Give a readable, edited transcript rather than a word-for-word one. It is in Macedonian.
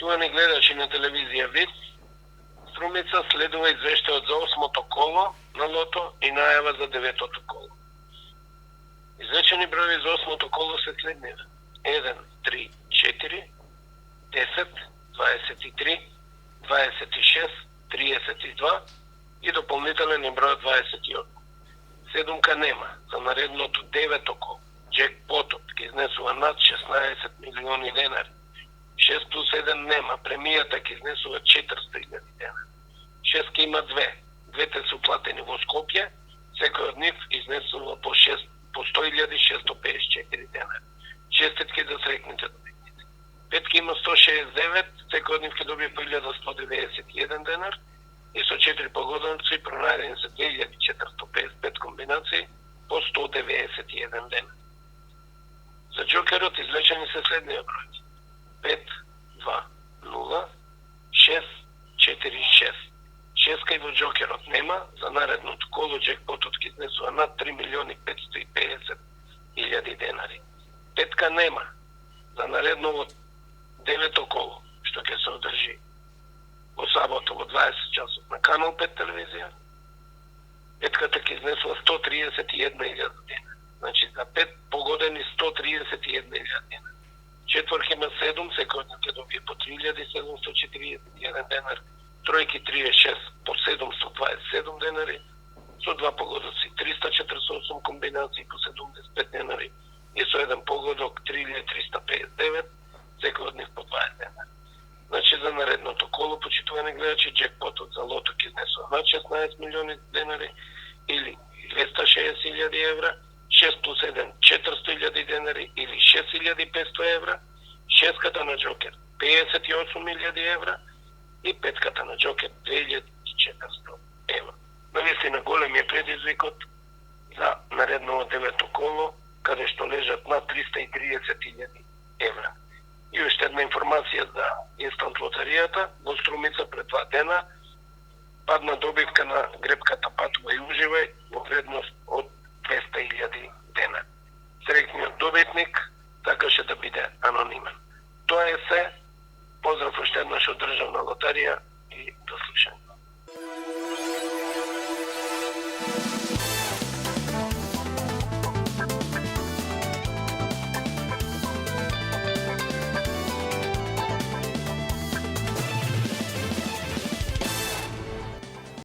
Почитувани гледачи на телевизија ВИЦ, Струмица следува извештајот за 8-то коло на лото и најава за 9-то коло. Извечени броеви за 8-то коло се следниве: 1, 3, 4, 10, 23, 26, 32 и дополнителен е бројот 28. Седумка нема. За наредното 9-то коло джекпотот ќе изнесува над 16 милиони денари. 6 плюс 1 нема. Премијата ќе изнесува 400.000 денари. 6 ке има две. Двете се уплатени во Скопје, секој од нив изнесува по 100.654 денари. Честитки за среќните добитници. 5 ке има 169, секој од нив ќе добие по 1.191 денар и со 4 погодници пронајдени се 2.455 комбинации по 191 денар. За џокерот извлечени се следнија бројки: 5, 2, 0, 6, 4, 6. Шеска и во џокерот нема. За наредното коло джекпотот ќе изнесува над 3.550.000 денари. Петка нема. За наредното 9-то коло, што ќе се одржи во сабота во 20 часот на Канал 5 телевизија, петката ќе изнесува 131.000 денари. Значи за 5 погодени 131.000 денари. Четврка има 7, секој од нив ќе добие по 3.741 денар. Тројки 36 по 727 денари, со 2 погодоци 348 комбинации по 75 денари и со еден погодок 3.359, секој од нив по 20 денари. Значи за наредното коло, почитувани гледачи, джекпотот за лото ќе изнесува над 16 милиони денари или 260.000 евра, 6 плюс 1 400.000 денари или 6.500 евра, шеската на џокер 58.000 евра и петката на џокер 2.400 евра. Навистина голем е предизвикот за наредното 9-то коло, каде што лежат над 330.000 евра. И уште една информација за инстант лотаријата. Во Струмица пред 2 дена падна добивка на гребката Патува и Уживај во вредност од 200.000 дена. Среќниот добитник сакаше да биде анонимен. Тоа е се. Поздрав уште еднаш од Државна лотарија.